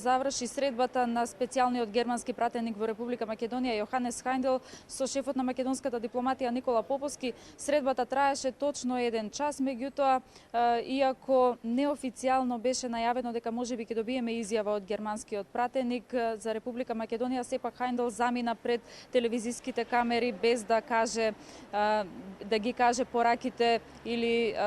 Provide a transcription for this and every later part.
Заврши средбата на специјалниот германски пратеник во Република Македонија Јоханес Хајндел со шефот на македонската дипломатија Никола Поповски. Средбата траеше точно 1 час, меѓутоа, иако неофицијално беше најавено дека можеби ќе добиеме изјава од германскиот пратеник за Република Македонија, сепак Хајндел замина пред телевизиските камери без да ги каже пораките или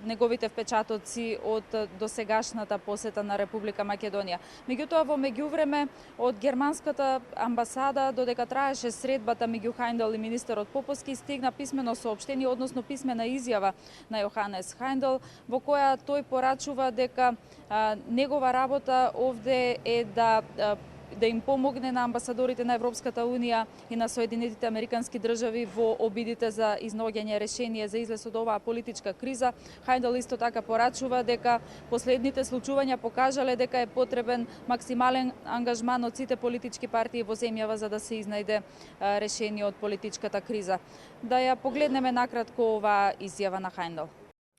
неговите впечатоци од досегашната посета на Република Македонија. Меѓутоа, во меѓувреме од германската амбасада, додека траеше средбата меѓу Хајндел и министерот Поповски, стигна писмено соопштение, односно писмена изјава на Јоханес Хајндел, во која тој порачува дека негова работа овде е да им помогне на амбасадорите на Европската Унија и на Соединетите Американски држави во обидите за изнаоѓање решение за излез од оваа политичка криза. Хајндел исто така порачува дека последните случувања покажале дека е потребен максимален ангажман од сите политички партии во земјава за да се изнајде решение од политичката криза. Да ја погледнеме накратко оваа изјава на Хајндел.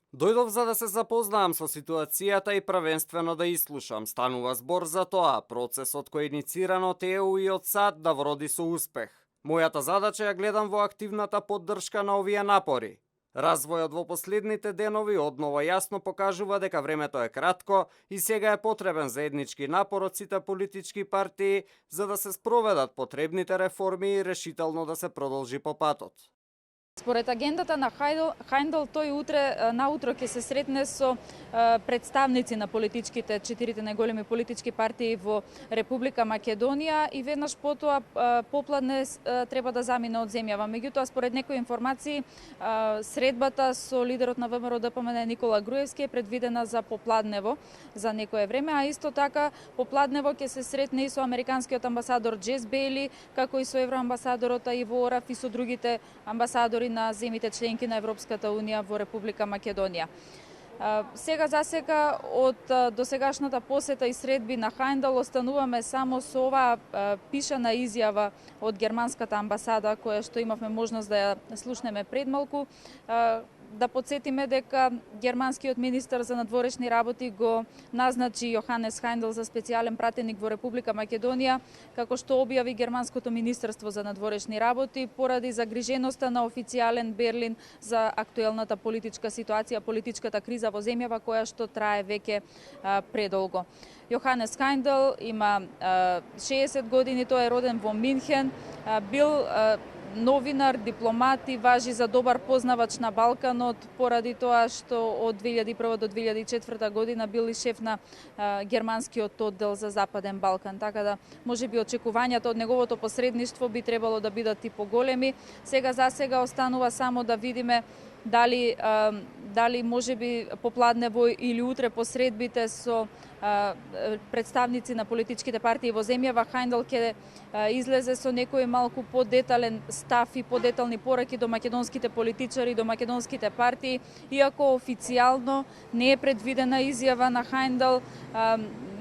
Дојдов за да се запознаам со ситуацијата и првенствено да ислушам. Станува збор за тоа, процесот кој е инициран од ЕУ и од САД да вроди со успех. Мојата задача ја гледам во активната поддршка на овие напори. Развојот во последните денови однова јасно покажува дека времето е кратко и сега е потребен заеднички напор од сите политички партии за да се спроведат потребните реформи и решително да се продолжи по патот. Според агендата на Хајндел, тој наутро ќе се сретне со представници на четирите најголеми политички партии во Република Македонија и веднаш потоа попладне треба да замине од земјава. Меѓутоа, според некои информации, средбата со лидерот на ВМРО ДПМН Никола Груевски е предвидена за попладнево за некое време, а исто така попладнево ќе се сретне и со американскиот амбасадор Джес Бейли, како и со евроамбасадорот Иво Ораф и со другите амбасадори на земјите членки на Европската Унија во Република Македонија. Сега засека од досегашната посета и средби на Хајндел остануваме само со оваа пишана изјава од германската амбасада која што имавме можност да ја слушнеме пред малку. Да подсетиме дека германскиот министер за надворешни работи го назначи Јоханес Хајндел за специјален пратеник во Република Македонија, како што објави германското министерство за надворешни работи поради загриженоста на официјален Берлин за актуелната политичка ситуација, политичката криза во земјава која што трае веќе предолго. Јоханес Хајндел има 60 години, тој е роден во Минхен, бил новинар, дипломат и важи за добар познавач на Балканот, поради тоа што од 2001 до 2004 година бил и шеф на германскиот оддел за Западен Балкан. Така да, можеби очекувањата од неговото посредништво би требало да бидат и поголеми. Засега останува само да видиме дали можеби попладнево или утре по средбите со представници на политичките партии во земјава, Хајндел ќе излезе со некој малку подетален став и подетални пораки до македонските политичари, до македонските партии, иако официјално не е предвидена изјава на Хајндел,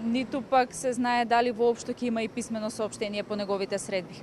ниту пак се знае дали воопшто ќе има и писмено соопштение по неговите средби.